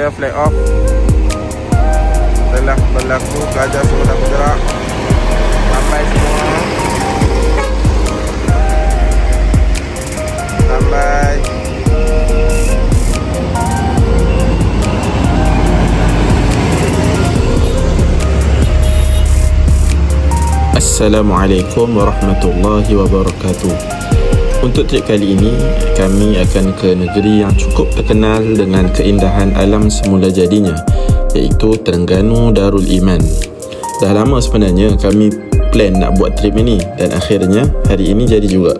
Kita flag off. Telah berlaku pelajar semua dah bergerak. Sampai semua. Sampai. Assalamualaikum warahmatullahi wabarakatuh. Untuk trip kali ini, kami akan ke negeri yang cukup terkenal dengan keindahan alam semula jadinya, iaitu Terengganu Darul Iman. Dah lama sebenarnya kami plan nak buat trip ini, dan akhirnya hari ini jadi juga.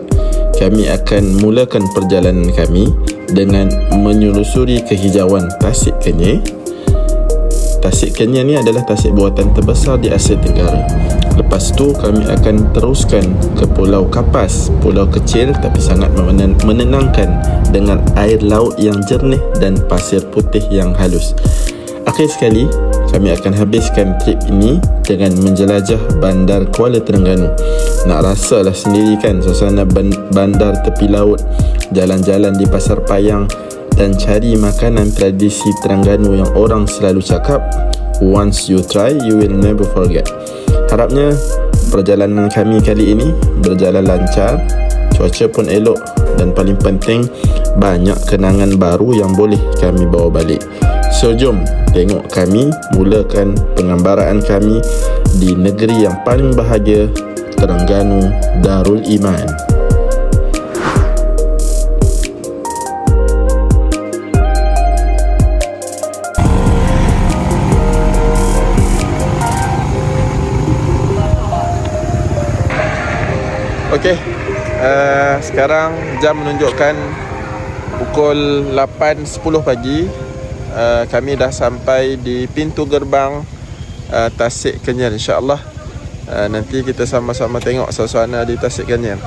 Kami akan mulakan perjalanan kami dengan menyelusuri kehijauan Tasik Kenyir. Tasik Kenyir ni adalah tasik buatan terbesar di Asia Tenggara. Lepas tu kami akan teruskan ke Pulau Kapas, pulau kecil tapi sangat menenangkan dengan air laut yang jernih dan pasir putih yang halus. Akhir sekali, kami akan habiskan trip ini dengan menjelajah bandar Kuala Terengganu. Nak rasalah sendiri kan suasana bandar tepi laut, jalan-jalan di Pasar Payang dan cari makanan tradisi Terengganu yang orang selalu cakap, once you try, you will never forget. Harapnya perjalanan kami kali ini berjalan lancar, cuaca pun elok, dan paling penting banyak kenangan baru yang boleh kami bawa balik. So jom tengok kami mulakan pengambaraan kami di negeri yang paling bahagia, Terengganu Darul Iman. Okey, sekarang jam menunjukkan pukul 8.10 pagi. Kami dah sampai di pintu gerbang Tasik Kenyir, insya-Allah. Nanti kita sama-sama tengok suasana di Tasik Kenyir.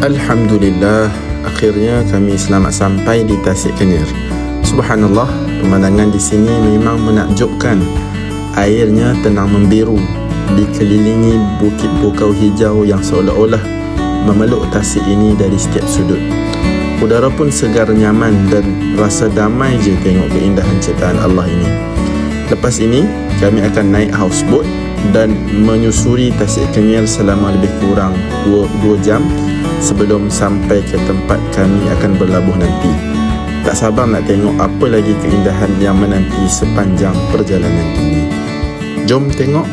Alhamdulillah, akhirnya kami selamat sampai di Tasik Kenyir. Subhanallah, pemandangan di sini memang menakjubkan. Airnya tenang membiru, dikelilingi bukit bukau hijau yang seolah-olah memeluk tasik ini dari setiap sudut. Udara pun segar nyaman dan rasa damai je tengok keindahan ciptaan Allah ini. Lepas ini, kami akan naik houseboat dan menyusuri Tasik Kenyir selama lebih kurang 2 jam sebelum sampai ke tempat kami akan berlabuh nanti. Tak sabar nak tengok apa lagi keindahan yang menanti sepanjang perjalanan ini. Jom tengok.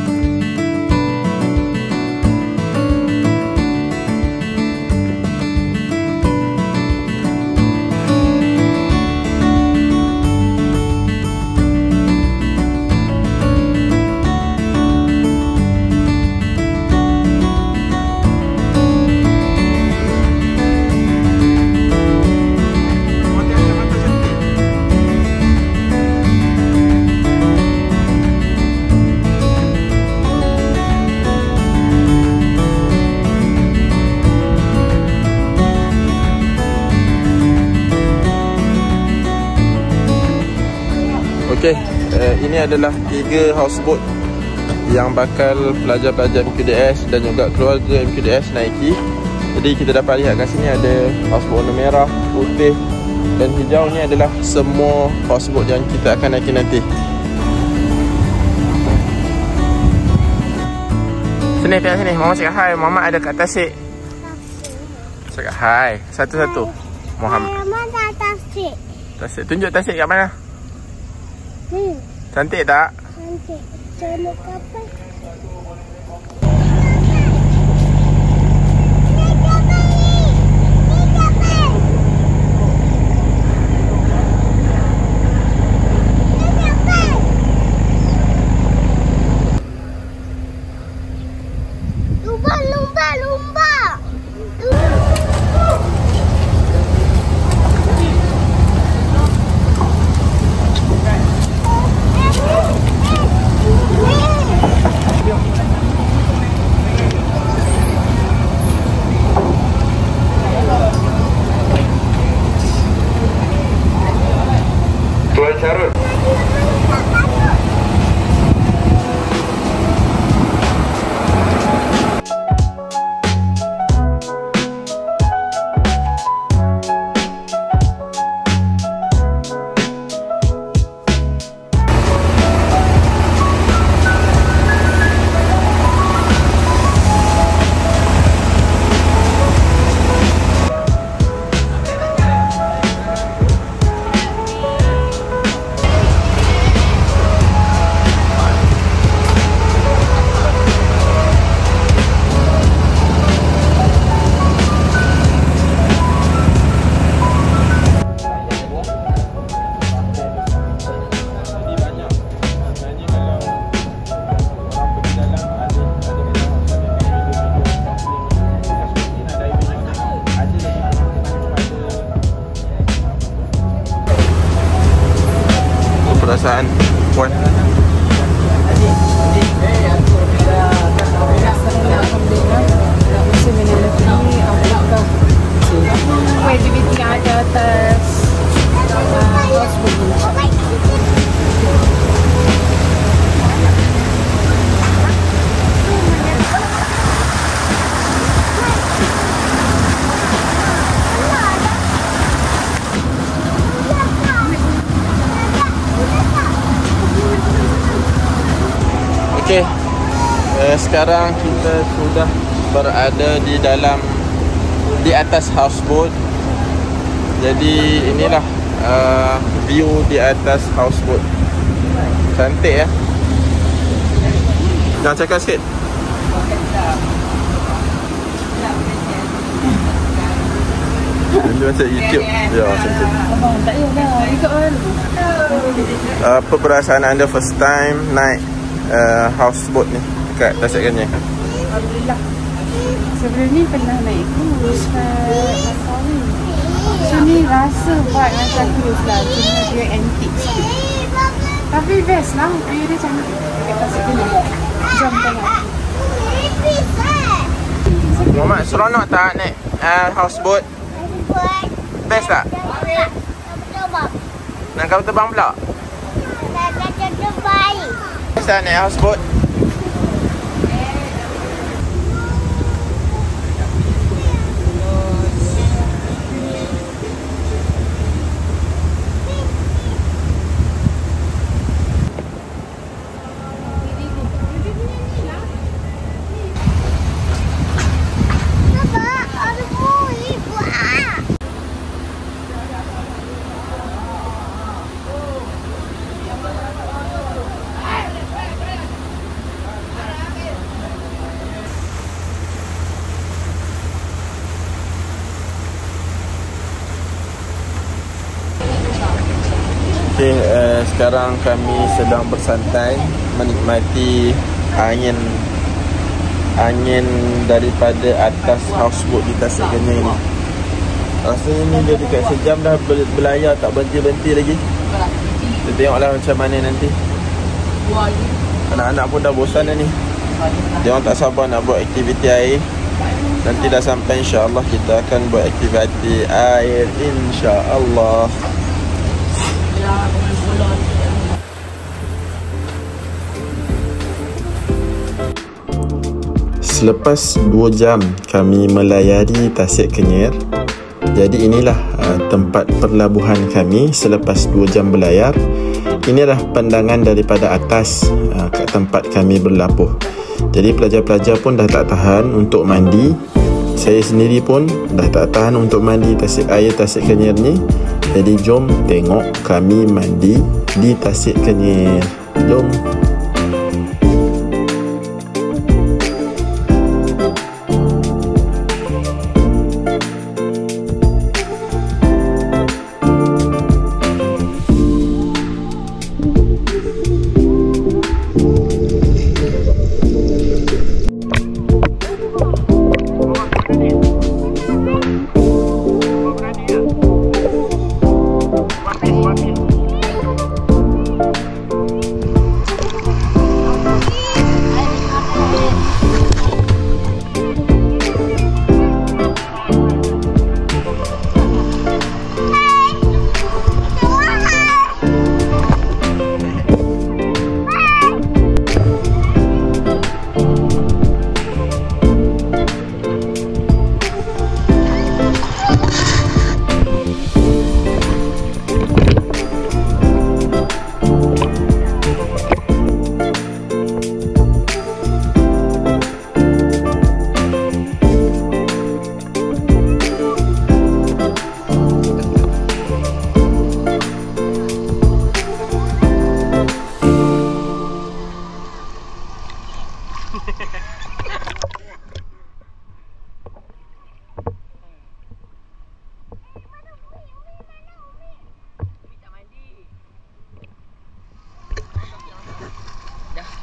Okey, ini adalah 3 houseboat yang bakal pelajar-pelajar MQDS dan juga keluarga MQDS naiki. Jadi kita dapat lihat kat sini ada houseboat warna merah, putih dan hijau. Ni adalah semua houseboat yang kita akan naiki nanti. Sini, tengok sini. Mama cakap hai. Mama ada kat Tasik. Cakap hai. Satu-satu. Muhammad. Mama kat Tasik. Tasik. Tunjuk Tasik kat mana? Cantik tak? Cantik. Tolong kapal. Syarul. Perasaan Puan? Aktiviti yang ada atas Okey, sekarang kita sudah berada di atas houseboat. Jadi inilah view di atas houseboat. Cantik ya. Jangan cakap sikit. Ini macam YouTube. Ya, macam tu. tak payahlah, ikut kan. Apa perasaan anda first time naik houseboat ni dekat Tasik Kenyir? Alhamdulillah. Sebelum ni pernah naik cruise kat Langkawi. So ni rasa vibe macam cruise lah. Cuma dia antik sikit. Tapi best lah. View dia cantik dekat Tasik Kenyir. Jom tengok. Muhammad, seronok tak naik houseboat? Best tak? Nak kau terbang pula? Best tak naik houseboat? Okay, sekarang kami sedang bersantai menikmati angin daripada atas houseboat di Tasik Kenyir ni. Rasanya ni dia dekat sejam dah berlayar, tak berhenti-berhenti lagi. Kita tengoklah macam mana nanti. Anak-anak pun dah bosan dah ni. Dia orang tak sabar nak buat aktiviti air. Nanti dah sampai, insya-Allah kita akan buat aktiviti air, insya-Allah. Selepas 2 jam kami melayari Tasik Kenyir. Jadi inilah tempat perlabuhan kami selepas 2 jam berlayar. Inilah pandangan daripada atas kat tempat kami berlabuh. Jadi pelajar-pelajar pun dah tak tahan untuk mandi. Saya sendiri pun dah tak tahan untuk mandi air Tasik Kenyir ni. Jadi jom tengok kami mandi di Tasik Kenyir. Jom.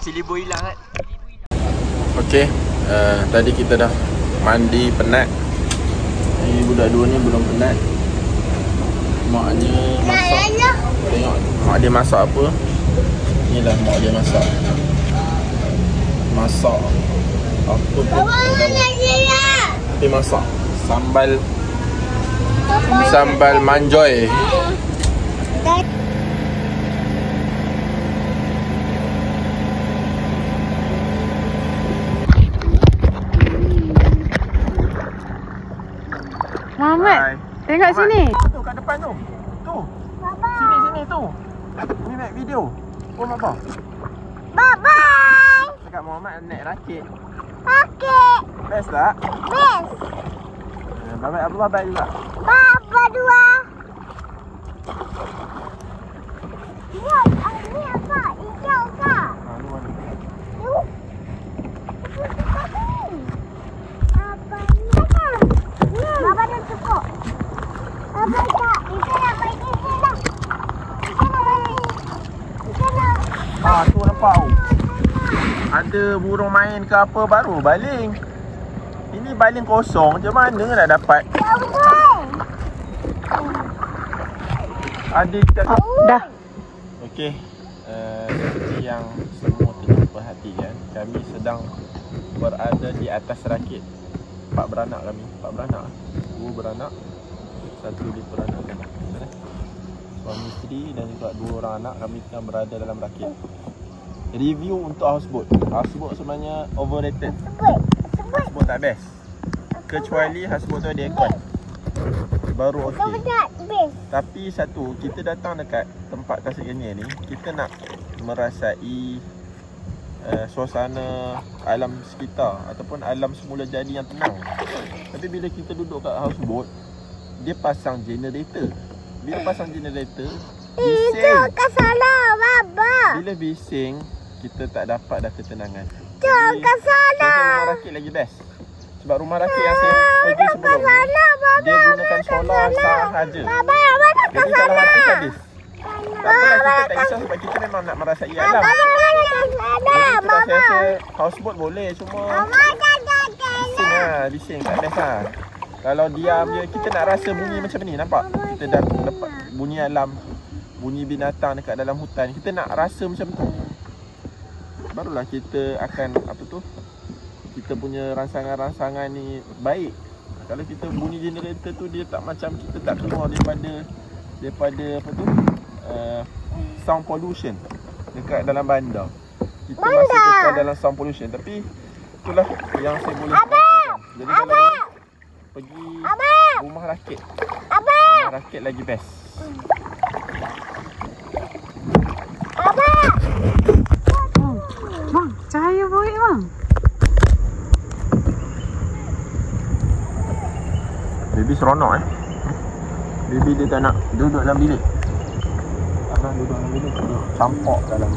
Cilibo hilang kan. Okey, tadi kita dah mandi penat. Ni budak dua ni belum penat. Maknya masak. Tengok mak dia masak apa. Inilah mak dia masak. Masak apa tu? Dia masak sambal manjoy. Muhammad, tengok sini. Tu kat depan tu. Tu. Sini tu. Ni naik video. Oh baba. Bye-bye. Cakap Muhammad naik rakit. Okey. Best tak? Best. Bye-bye Abdul bye juga. Baba dua. Ya, ini apa? Hijau kah? Lu mana? Yuk. Apa ni? Baba dah cukup. Baba tak. Kita nak pergi sini. Tu nampak. Ada burung main ke apa baru baling. Ini baling kosong. Macam mana nak dapat? Adik cakap. Dah. Okey. Seperti yang semua tengah perhatikan, kami sedang berada di atas rakit. 4 beranak kami. 4 beranak. 2 beranak. 1 diperanakan. Suami isteri dan juga 2 orang anak. Kami sedang berada dalam rakit. Review untuk houseboat. Houseboat sebenarnya overrated. Houseboat tak best. Kecuali houseboat tu ada aircon. Baru okey. Tapi satu, kita datang dekat tempat Tasik Genia ni, kita nak merasai suasana alam sekitar ataupun alam semula jadi yang tenang. Tapi bila kita duduk kat houseboat, dia pasang generator. Bila pasang generator, bising. Itu kesalah, Baba. Bila bising, kita tak dapat dah ketenangan. Itu kesalah. Rumah rakit lagi best. Sebab rumah rakit yang saya pergi sebelum ni, dia gunakan solar sahaja. Baba, mana Jadi kalau kesalah? habis habis. Tak apalah, kita tak kisah sebab kita memang nak merasai alam. Baba, mana Jadi kesalah? kita Baba. rasa houseboat boleh, cuma bising lah, bising tak best lah. Kalau diam je, kita nak rasa bunyi macam ni, nampak? Kita dah dapat bunyi alam, bunyi binatang dekat dalam hutan. Kita nak rasa macam tu. Barulah kita akan, apa tu, kita punya rangsangan-rangsangan ni baik. Kalau kita bunyi generator tu, dia tak macam, kita tak keluar daripada apa tu, sound pollution dekat dalam bandar. Kita masih kekal dalam sound pollution. Tapi itulah yang saya boleh kongsikan. Jadi kalau pergi rumah rakit, rumah rakit lagi best. Bang, cahaya baik bang. Baby seronok Baby dia tak nak duduk dalam bilik. Abang duduk dalam bilik, dia campak dalam.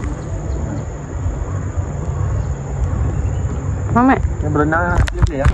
Muhammad. Dia berenang dia boleh ya.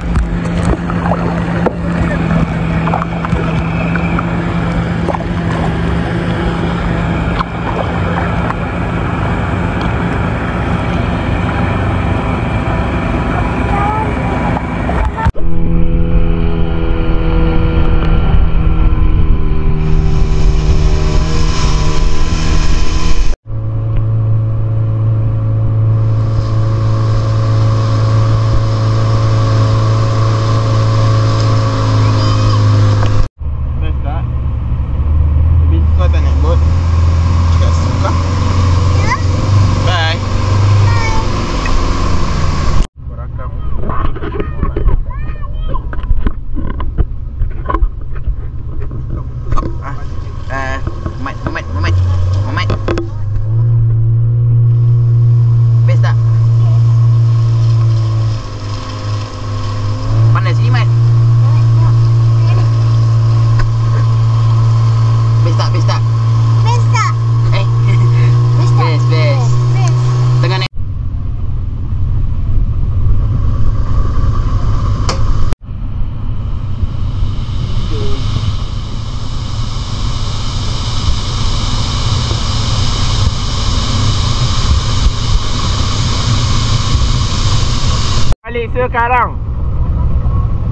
sekarang.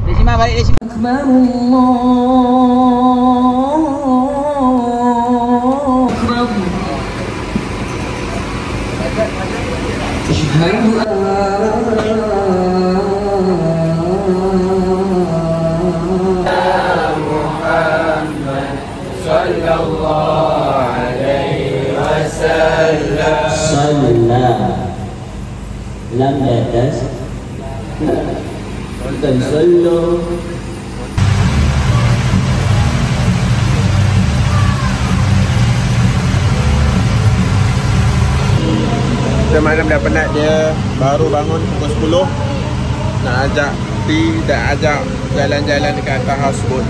Desima balik Desima. Lam di atas dan solo. Kita malam dah penat dia. Baru bangun pukul 10. Nak ajak tea dan ajak jalan-jalan dekat atas houseboat.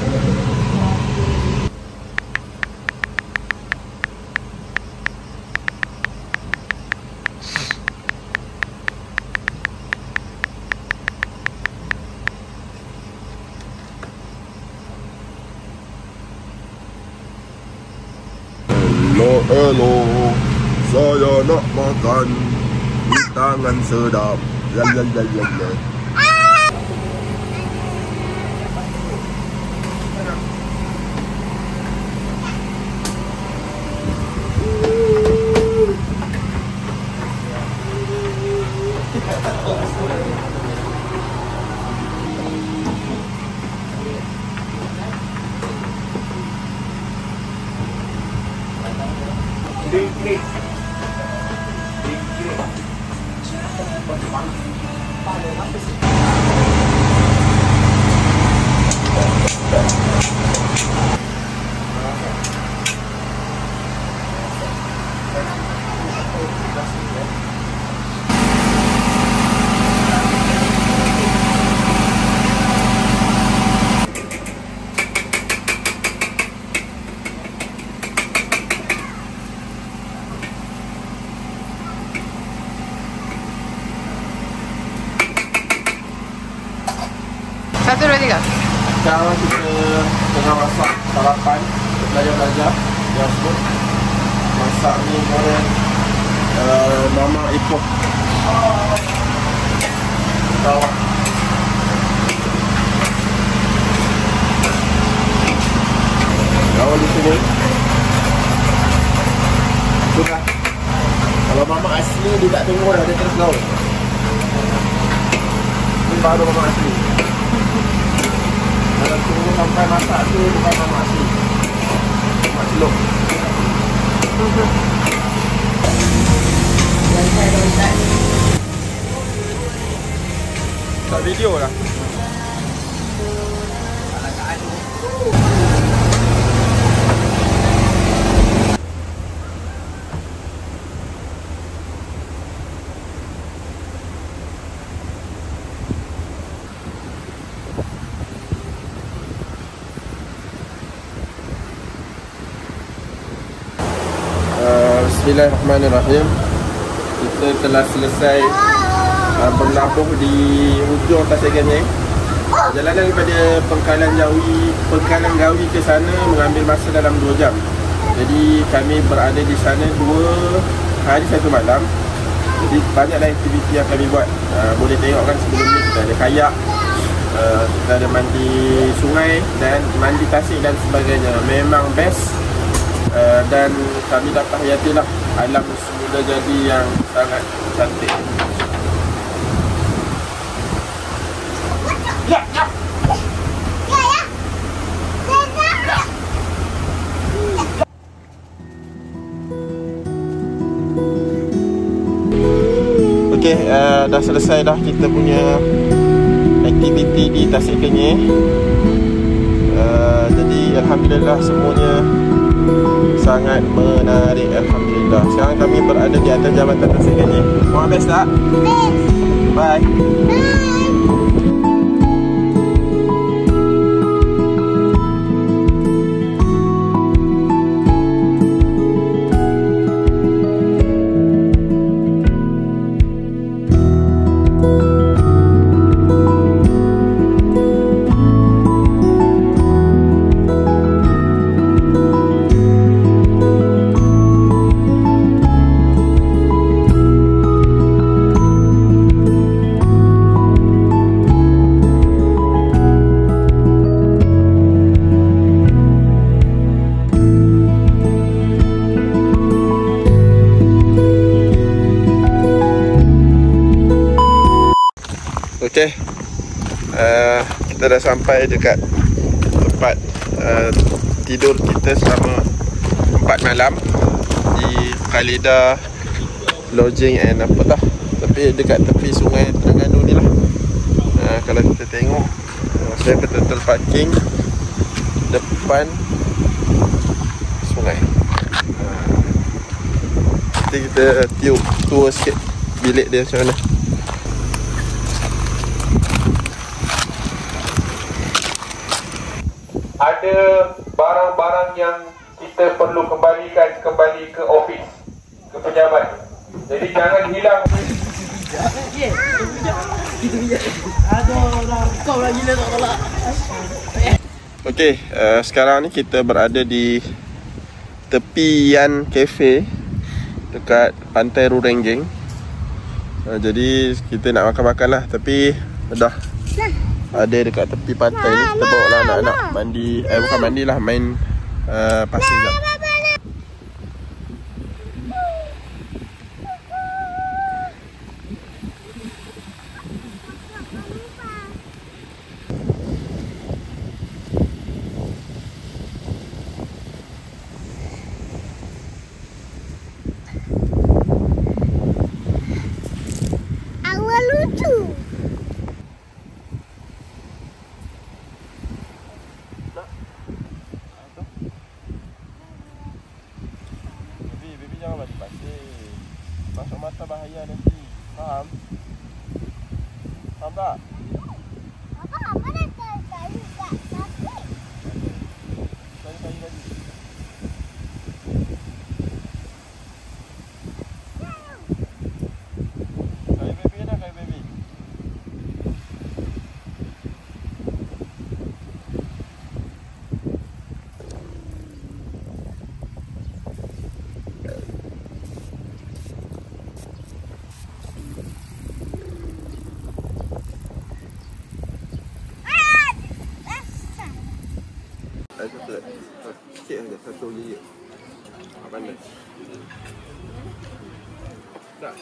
Hello, saya nak makan tangan sedap. Lalalala. Satu, dua, tiga. Sekarang kita tengah masak sarapan untuk belajar-belajar di houseboat. Masak ni goreng mama ipok bawah. Awal di sini sudah. Kalau mama asli dia tak tunggu dah, dia terus gaul. Ini baru mama asli. Kalau tunggu sampai masak tu bukan mama asli. Mak celok. Tak video lah. Bismillahirrahmanirrahim. Kita telah selesai berlabuh di hujung Pasir Kenying. Perjalanan daripada Pengkalan Gawi ke sana mengambil masa dalam 2 jam. Jadi kami berada di sana 2 hari 1 malam. Jadi banyaklah aktiviti yang kami buat. Boleh tengok kan sebelum ni kita ada kayak, kita ada mandi sungai dan mandi tasik dan sebagainya. Memang best. Dan kami dapat hayatilah alam semula jadi yang sangat cantik. Okey, dah selesai dah kita punya aktiviti di Tasik Kenyir. Jadi alhamdulillah semuanya sangat menarik, alhamdulillah. Sekarang kami berada di atas jambatan Tasik Kenyir. Korang best tak? Best. Bye. Bye. Kita dah sampai dekat tempat tidur kita selama 4 malam di Khalidah Lodging and apa tah, tapi dekat tepi sungai Terengganu ni lah. Kalau kita tengok, saya betul-betul parking depan sungai. Nanti kita tiup tour sikit bilik dia macam mana. Ada barang-barang yang kita perlu kembalikan kembali ke office, ke pejabat. Jadi jangan hilang. Okey, sekarang ni kita berada di tepian kafe dekat Pantai Rurenggeng. Jadi kita nak makan-makan lah, tapi dah ada dekat tepi pantai ni. Kita bawa lah anak-anak mandi, bukan mandi lah, main pasir jap. Awal lucu. Baby jangan mandi pasir. Masuk mata bahaya nanti. Faham? Faham tak? Apa? Mana kali kat pasir? Kali lagi. Kali baby dah, kali baby. Sikit saja, satu gigi. Pandai. Tak.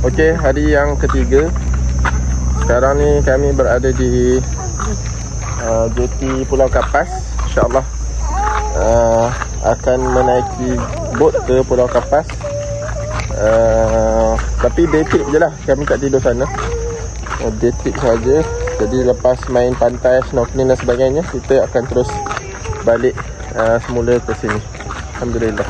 Okey, hari yang ketiga. Sekarang ni kami berada di jeti Pulau Kapas. InsyaAllah akan menaiki bot ke Pulau Kapas. Tapi day trip je lah, kami tak tidur sana. Day trip saja. Jadi lepas main pantai, snorkeling dan sebagainya, kita akan terus balik semula ke sini. Alhamdulillah.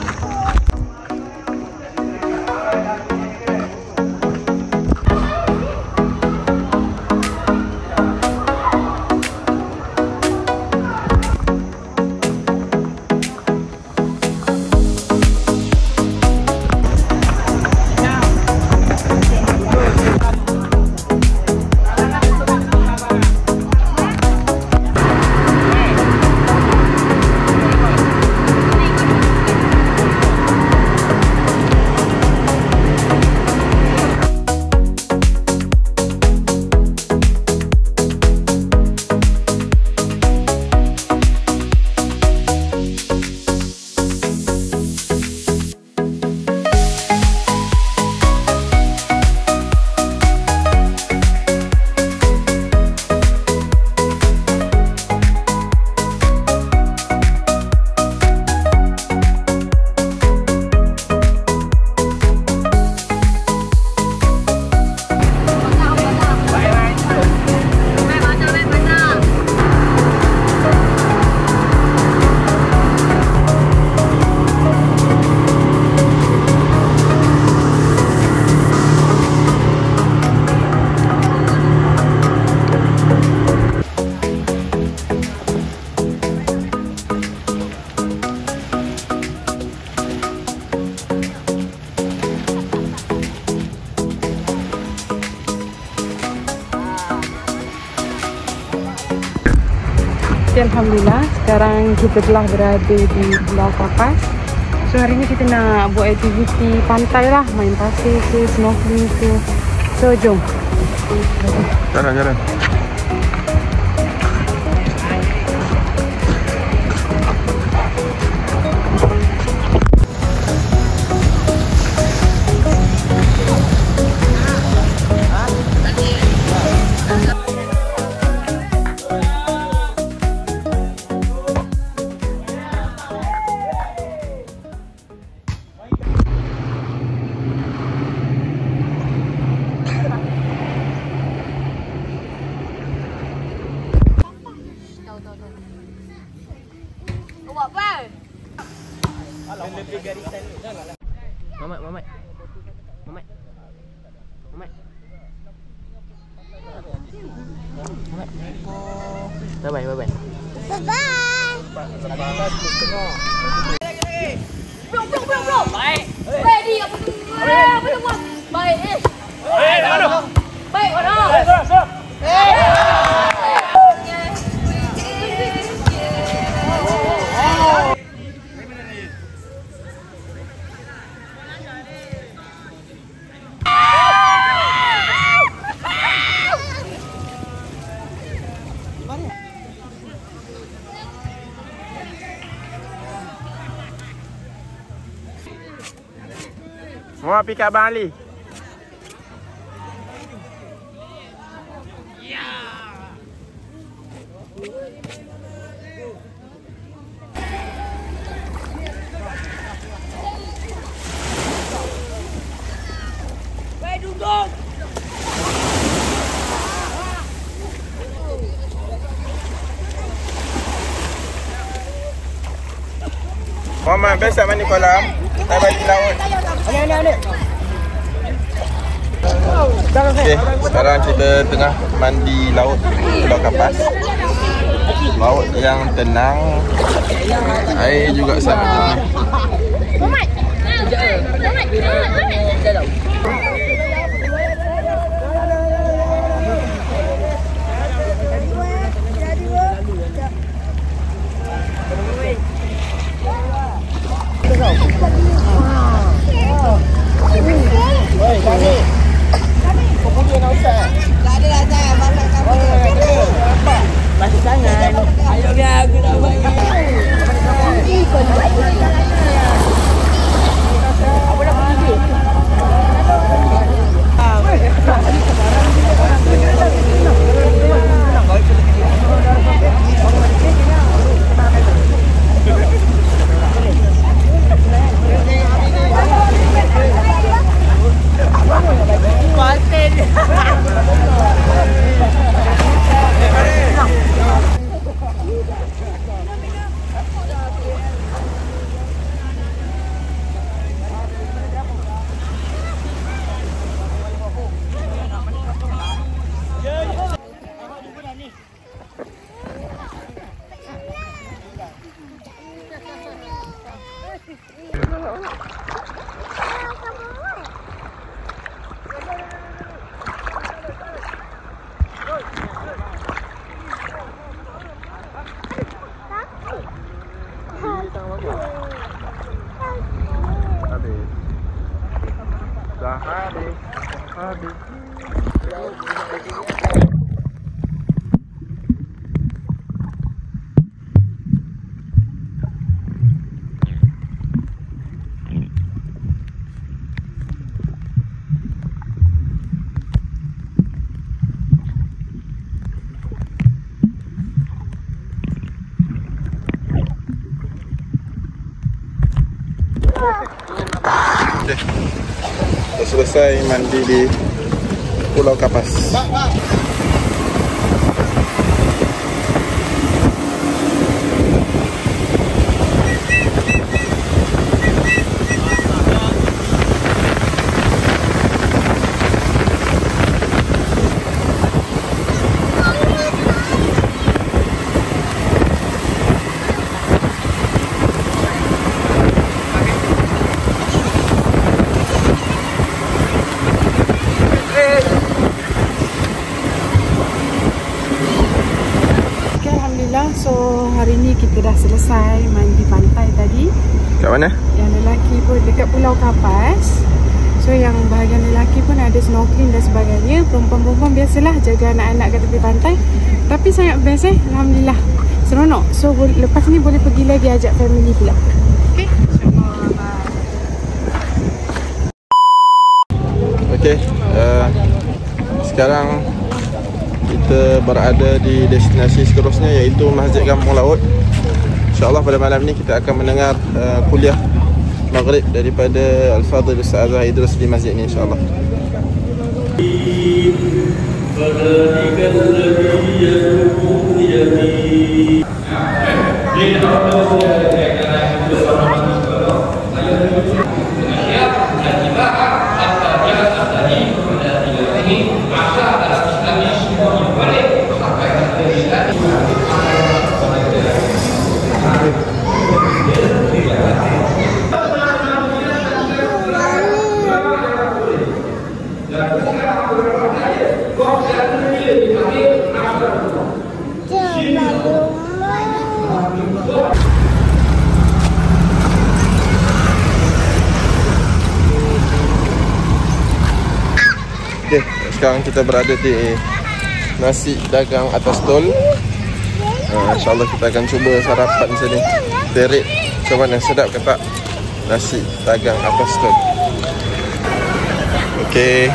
Alhamdulillah, sekarang kita telah berada di Pulau Kapas. So hari ni kita nak buat aktiviti pantai lah, main pasir ke, snorkeling ke. So jom. Jalan. Mamat. Bye-bye. Bye-bye. Bro. Baik. Ready apa tu? Apa tu? Baik. Baik, orang. Mau pergi kat Abang Ali. Muhammad, besok mandi kolam. Kita balik laut. Okey, sekarang kita tengah mandi laut Pulau Kapas. Laut yang tenang. Air juga sangat jernih. Habis. Dah selesai mandi di Pulau Kapas. So hari ni kita dah selesai mandi pantai tadi. Kat mana? Yang lelaki pun dekat Pulau Kapas. So yang bahagian lelaki pun ada snorkeling dan sebagainya. Perempuan-perempuan biasalah jaga anak-anak kat tepi pantai. Tapi sangat best Alhamdulillah. Seronok. So lepas ni boleh pergi lagi ajak family pula. Okay. Okay. Sekarang kita berada di destinasi seterusnya iaitu Masjid Kampung Laut. InsyaAllah pada malam ni kita akan mendengar kuliah Maghrib daripada Al-Fadhil Ustazah Idris di masjid ni insyaAllah. Okay, sekarang kita berada di nasi dagang atas tol. InsyaAllah kita akan cuba sarapan sini. Terik macam mana, sedap ke tak nasi dagang atas tol. Okay,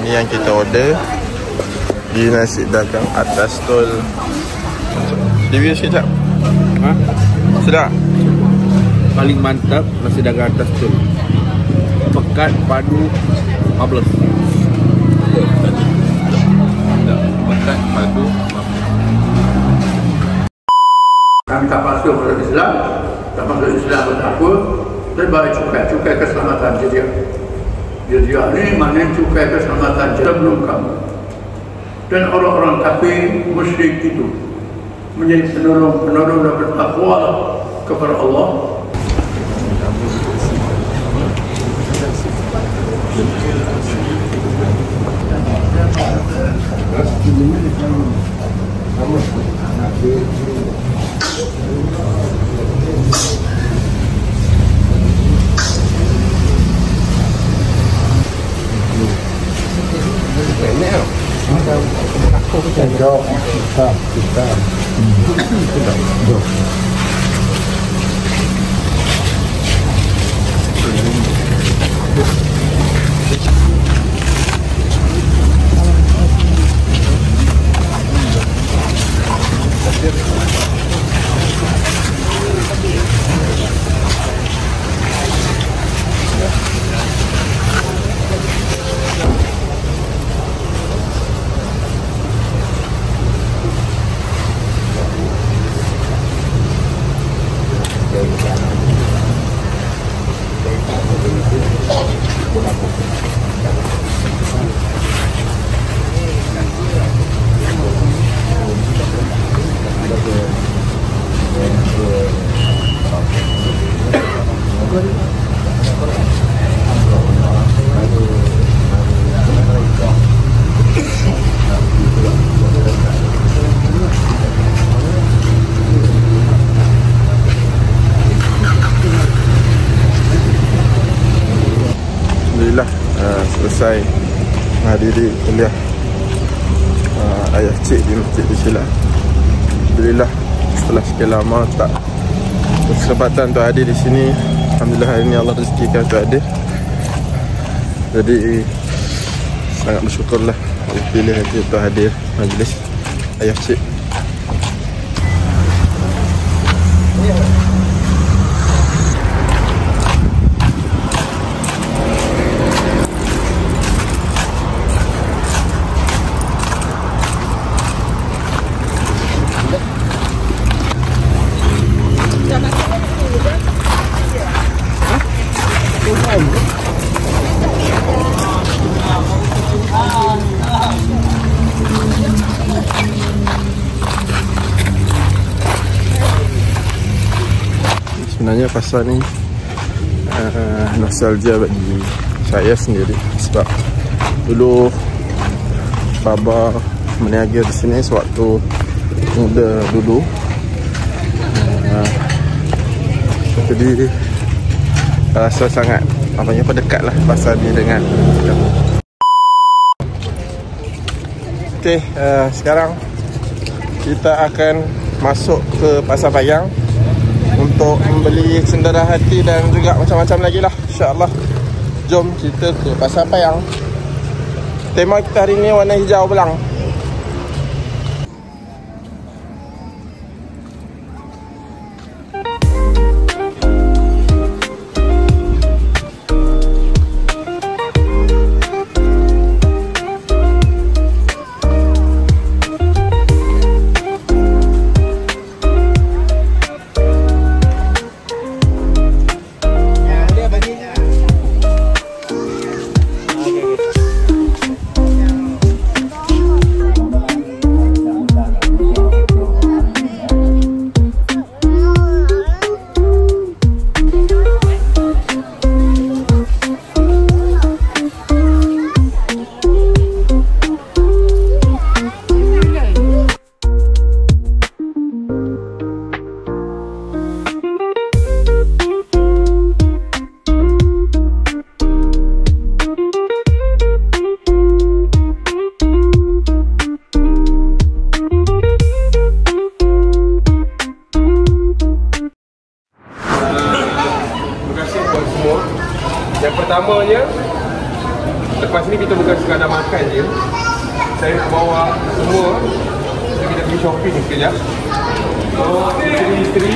ini yang kita order di nasi dagang atas tol. Review sekejap. Sedap. Paling mantap nasi dagang atas tol. Pekat padu marvelous. Pekat padu. Kami tak paksa pada Islam, tak paksa Islam pun tak apa. Tapi bagi cukai keselamatan jizya. Jizya ni maknanya cukai keselamatan jizya belum kamu. Dan orang-orang kafir musyrik itu menjadi penolong dan bertakwa kepada Allah. Selesai menghadiri kuliah ayah cik di Masjid Silat. Alhamdulillah, setelah sekian lama tak berkesempatan untuk hadir di sini, alhamdulillah hari ini Allah rezekikan untuk hadir. Jadi sangat bersyukurlah pilih untuk hadir majlis ayah cik. Sebenarnya pasar ni nostalgia bagi saya sendiri, sebab dulu baba meniaga di sini sewaktu muda dulu. Jadi rasa sangat dekatlah pasar ni dengan kami. Okey, sekarang kita akan masuk ke Pasar Payang untuk membeli cenderan hati dan juga macam-macam lagi lah, insyaAllah. Jom kita ke Pasar Payang. Tema kita hari ni warna hijau belang. semua. Yang pertamanya, lepas ni kita bukan sekadar makan je. Saya nak bawa semua. Kita pergi shopping sekejap. So, isteri-isteri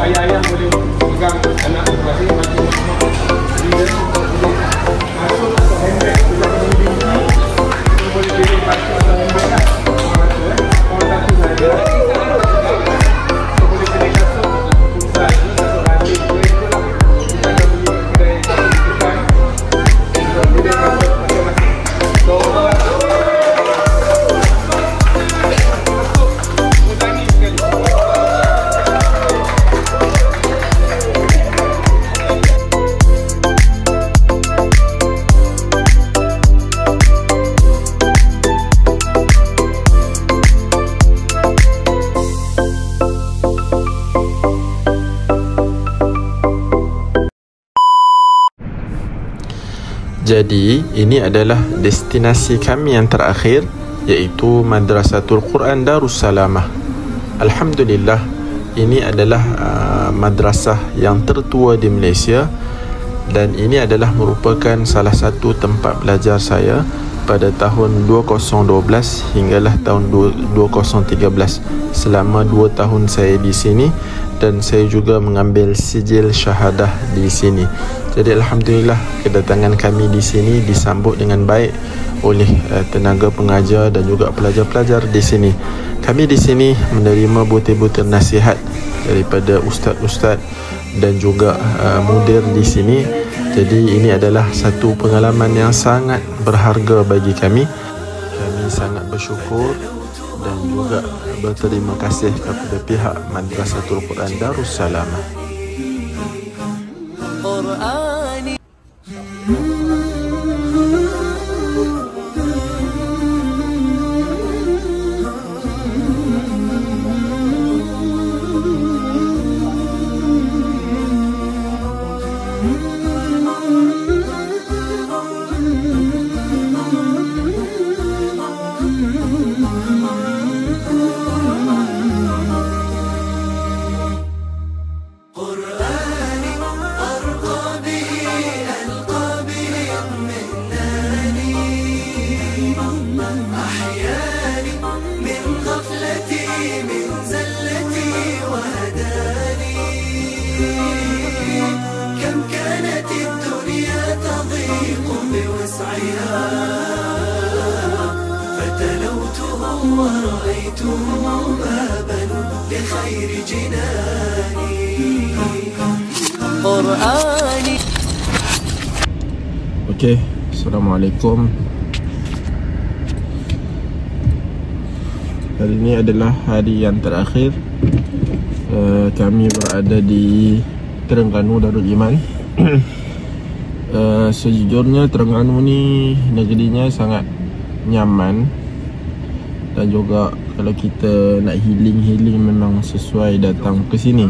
ayah-ayah boleh pegang anak sebelah sini masuk handbag boleh pilih pakai atau handbag lah. Kalau satu saja boleh pilih kasut pusat, kasut ranting, boleh tu lah. Kita akan pergi kedai depan untuk pilih kasut masing-masing. So mudahnya sekali. Jadi, ini adalah destinasi kami yang terakhir, iaitu Madrasatul Quran Darussalamah. Alhamdulillah, ini adalah madrasah yang tertua di Malaysia dan ini adalah merupakan salah satu tempat belajar saya pada tahun 2012 hinggalah tahun 2013. Selama 2 tahun saya di sini dan saya juga mengambil sijil syahadah di sini. Jadi alhamdulillah, kedatangan kami di sini disambut dengan baik oleh tenaga pengajar dan juga pelajar-pelajar di sini. Kami di sini menerima butir-butir nasihat daripada ustaz-ustaz dan juga mudir di sini. Jadi ini adalah satu pengalaman yang sangat berharga bagi kami. Kami sangat bersyukur dan juga berterima kasih kepada pihak Madrasatul Quran Darussalamah. Okey, Assalamualaikum. Hari ini adalah hari yang terakhir kami berada di Terengganu Darul Iman. Sejujurnya Terengganu ni negerinya sangat nyaman dan juga kalau kita nak healing memang sesuai datang ke sini,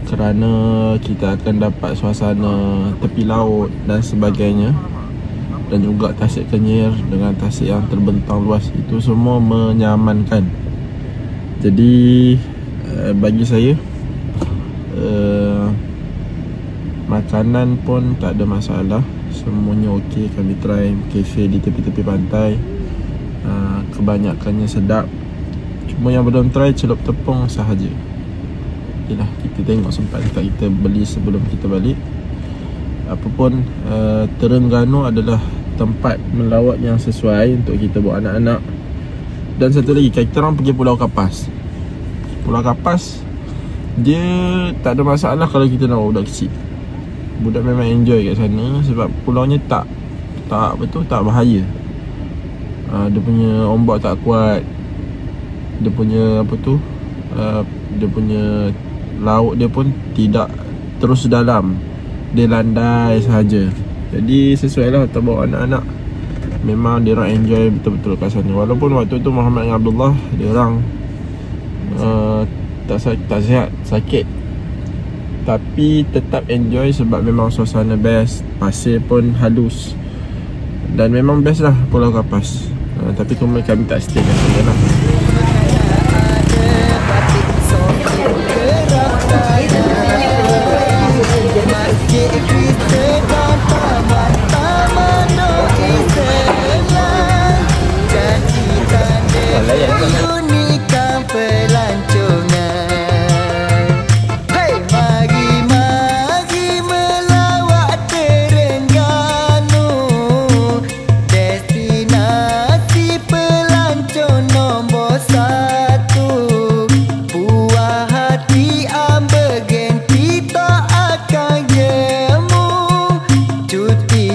kerana kita akan dapat suasana tepi laut dan sebagainya, dan juga tasik Kenyir dengan tasik yang terbentang luas, itu semua menyamankan. Jadi bagi saya makanan pun tak ada masalah, semuanya okey. Kami try kafe di tepi-tepi pantai, kebanyakannya sedap. Cuma yang belum try celup tepung sahaja. Okeylah, kita tengok sempat tak kita beli sebelum kita balik. Apapun, Terengganu adalah tempat melawat yang sesuai untuk kita bawa anak-anak. Dan satu lagi, kita orang pergi Pulau Kapas. Pulau Kapas, dia tak ada masalah kalau kita nak bawa budak kecil. Budak memang enjoy kat sana sebab pulaunya tak bahaya. Dia punya ombak tak kuat. Dia punya dia punya laut dia pun tidak terus dalam, dia landai sahaja. Jadi sesuai lah untuk bawa anak-anak. Memang dia orang enjoy betul-betul kat sana. Walaupun waktu tu Muhammad dengan Abdullah dia orang tak sihat, sakit. tapi tetap enjoy sebab memang suasana best. Pasir pun halus dan memang best lah Pulau Kapas. Tapi kami tak stay kat sana lah. Cuti